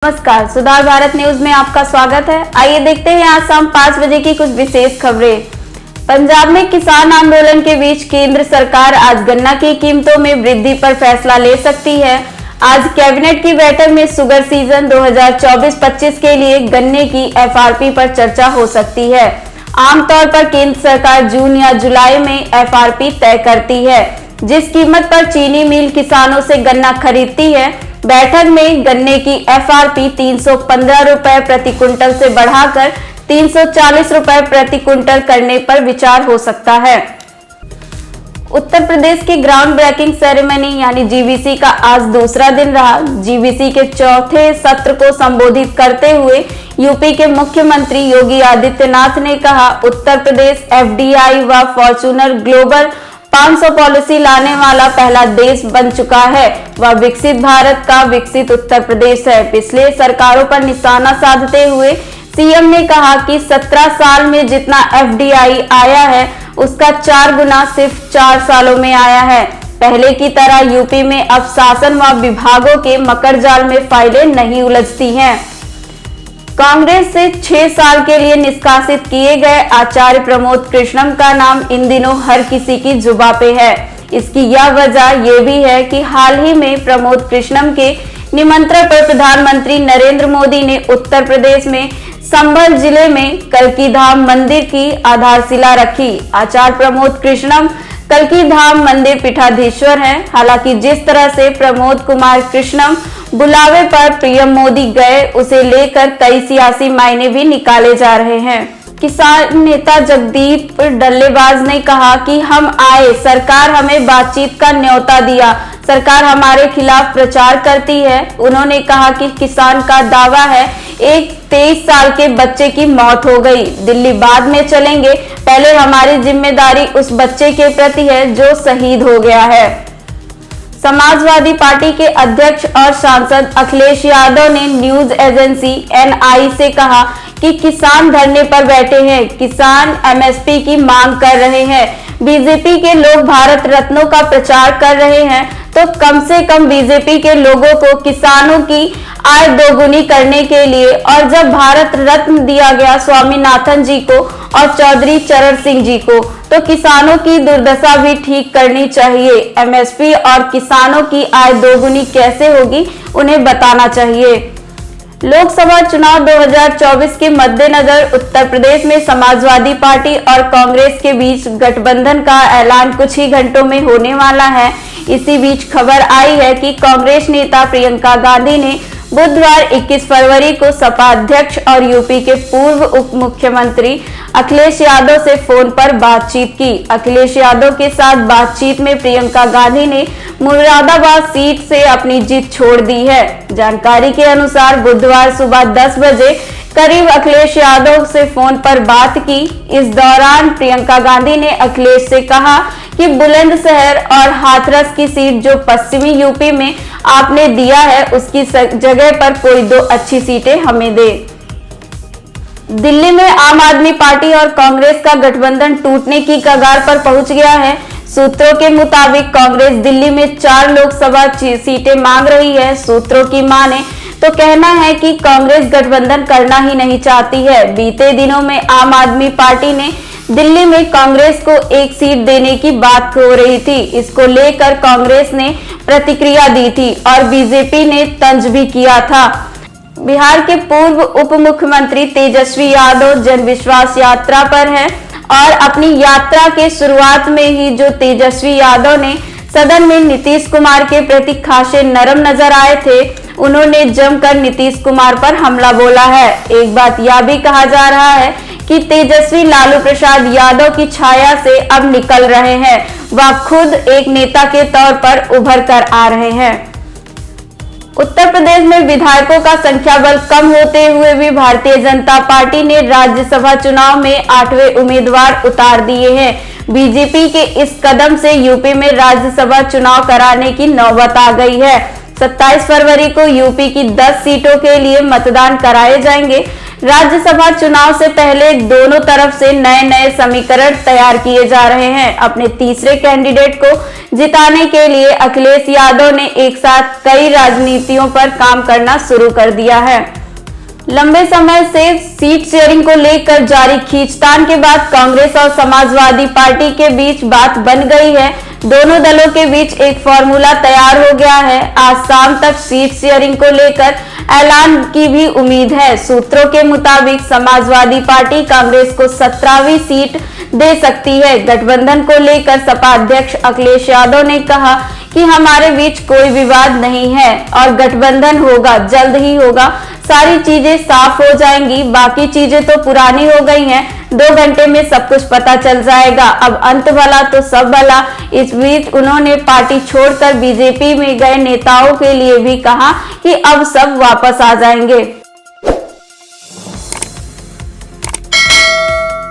नमस्कार, सुधार भारत न्यूज में आपका स्वागत है। आइए देखते हैं आज शाम 5 बजे की कुछ विशेष खबरें। पंजाब में किसान आंदोलन के बीच केंद्र सरकार आज गन्ना की कीमतों में वृद्धि पर फैसला ले सकती है। आज कैबिनेट की बैठक में शुगर सीजन 2024-25 के लिए गन्ने की एफआरपी पर चर्चा हो सकती है। आमतौर पर केंद्र सरकार जून या जुलाई में एफआरपी तय करती है, जिस कीमत पर चीनी मिल किसानों से गन्ना खरीदती है। बैठक में गन्ने की एफआरपी 315 रुपए प्रति क्विंटल से बढ़ाकर 340 रुपए प्रति क्विंटल करने पर विचार हो सकता है। उत्तर प्रदेश की ग्राउंड ब्रेकिंग सेरेमनी यानी जीबीसी का आज दूसरा दिन रहा। जीबीसी के चौथे सत्र को संबोधित करते हुए यूपी के मुख्यमंत्री योगी आदित्यनाथ ने कहा, उत्तर प्रदेश एफडीआई व फॉर्च्यूनर ग्लोबल 500 पॉलिसी लाने वाला पहला देश बन चुका है। वह विकसित भारत का विकसित उत्तर प्रदेश है। पिछले सरकारों पर निशाना साधते हुए सीएम ने कहा कि 17 साल में जितना एफडीआई आया है उसका 4 गुना सिर्फ 4 सालों में आया है। पहले की तरह यूपी में अब शासन व विभागों के मकर जाल में फाइलें नहीं उलझती हैं। कांग्रेस से 6 साल के लिए निष्कासित किए गए आचार्य प्रमोद कृष्णम का नाम इन दिनों हर किसी की जुबां पे है। इसकी यह वजह ये भी है कि हाल ही में प्रमोद कृष्णम के निमंत्रण पर प्रधानमंत्री नरेंद्र मोदी ने उत्तर प्रदेश में संभल जिले में कल्की धाम मंदिर की आधारशिला रखी। आचार्य प्रमोद कृष्णम कल्की धाम मंदिर पीठाधीश्वर हैं। हालांकि जिस तरह से प्रमोद कुमार कृष्णम बुलावे पर पीएम मोदी गए, उसे लेकर कई सियासी मायने भी निकाले जा रहे हैं। किसान नेता जगदीप डल्लेबाज ने कहा कि हम आए, सरकार हमें बातचीत का न्योता दिया, सरकार हमारे खिलाफ प्रचार करती है। उन्होंने कहा कि किसान का दावा है एक 23 साल के बच्चे की मौत हो गई, दिल्ली बाद में चलेंगे, पहले हमारी जिम्मेदारी उस बच्चे के प्रति है जो शहीद हो गया है। समाजवादी पार्टी के अध्यक्ष और सांसद अखिलेश यादव ने न्यूज एजेंसी एनआई से कहा कि किसान धरने पर बैठे हैं, किसान एमएसपी की मांग कर रहे हैं। बीजेपी के लोग भारत रत्नों का प्रचार कर रहे हैं, तो कम से कम बीजेपी के लोगों को किसानों की आय दोगुनी करने के लिए और जब भारत रत्न दिया गया स्वामीनाथन जी को और चौधरी चरण सिंह जी को, तो किसानों की दुर्दशा भी ठीक करनी चाहिए। एमएसपी और किसानों की आय दोगुनी कैसे होगी, उन्हें बताना चाहिए। लोकसभा चुनाव 2024 के मद्देनजर उत्तर प्रदेश में समाजवादी पार्टी और कांग्रेस के बीच गठबंधन का ऐलान कुछ ही घंटों में होने वाला है। इसी बीच खबर आई है कि कांग्रेस नेता प्रियंका गांधी ने बुधवार 21 फरवरी को सपा अध्यक्ष और यूपी के पूर्व उप मुख्यमंत्री अखिलेश यादव से फोन पर बातचीत की। अखिलेश यादव के साथ बातचीत में प्रियंका गांधी ने मुरादाबाद सीट से अपनी जीत छोड़ दी है। जानकारी के अनुसार बुधवार सुबह 10 बजे करीब अखिलेश यादव से फोन पर बात की। इस दौरान प्रियंका गांधी ने अखिलेश से कहा कि बुलंदशहर और हाथरस की सीट जो पश्चिमी यूपी में आपने दिया है, उसकी जगह पर कोई 2 अच्छी सीटें हमें दे। दिल्ली में आम आदमी पार्टी और कांग्रेस का गठबंधन टूटने की कगार पर पहुंच गया है। सूत्रों के मुताबिक कांग्रेस दिल्ली में 4 लोकसभा सीटें मांग रही है। सूत्रों की माने तो कहना है कि कांग्रेस गठबंधन करना ही नहीं चाहती है। बीते दिनों में आम आदमी पार्टी ने दिल्ली में कांग्रेस को 1 सीट देने की बात हो रही थी। इसको लेकर कांग्रेस ने प्रतिक्रिया दी थी और बीजेपी ने तंज भी किया था। बिहार के पूर्व उप मुख्यमंत्री तेजस्वी यादव जन विश्वास यात्रा पर हैं और अपनी यात्रा के शुरुआत में ही जो तेजस्वी यादव ने सदन में नीतीश कुमार के प्रति खासे नरम नजर आए थे, उन्होंने जमकर नीतीश कुमार पर हमला बोला है। एक बात यह भी कहा जा रहा है कि तेजस्वी लालू प्रसाद यादव की छाया से अब निकल रहे हैं, वह खुद एक नेता के तौर पर उभर कर आ रहे हैं। उत्तर प्रदेश में विधायकों का संख्या बल कम होते हुए भी भारतीय जनता पार्टी ने राज्यसभा चुनाव में 8वें उम्मीदवार उतार दिए हैं। बीजेपी के इस कदम से यूपी में राज्यसभा चुनाव कराने की नौबत आ गई है। 27 फरवरी को यूपी की 10 सीटों के लिए मतदान कराए जाएंगे। राज्यसभा चुनाव से पहले दोनों तरफ से नए नए समीकरण तैयार किए जा रहे हैं। अपने तीसरे कैंडिडेट को जिताने के लिए अखिलेश यादव ने एक साथ कई राजनीतियों पर काम करना शुरू कर दिया है। लंबे समय से सीट शेयरिंग को लेकर जारी खींचतान के बाद कांग्रेस और समाजवादी पार्टी के बीच बात बन गई है। दोनों दलों के बीच एक फॉर्मूला तैयार हो गया है। आज शाम तक सीट शेयरिंग को लेकर ऐलान की भी उम्मीद है। सूत्रों के मुताबिक समाजवादी पार्टी कांग्रेस को 17वीं सीट दे सकती है। गठबंधन को लेकर सपा अध्यक्ष अखिलेश यादव ने कहा कि हमारे बीच कोई विवाद नहीं है और गठबंधन होगा, जल्द ही होगा। सारी चीजें साफ हो जाएंगी, बाकी चीजें तो पुरानी हो गई हैं। 2 घंटे में सब कुछ पता चल जाएगा। अब अंत भला तो सब भला। इस बीच उन्होंने पार्टी छोड़कर बीजेपी में गए नेताओं के लिए भी कहा कि अब सब वापस आ जाएंगे।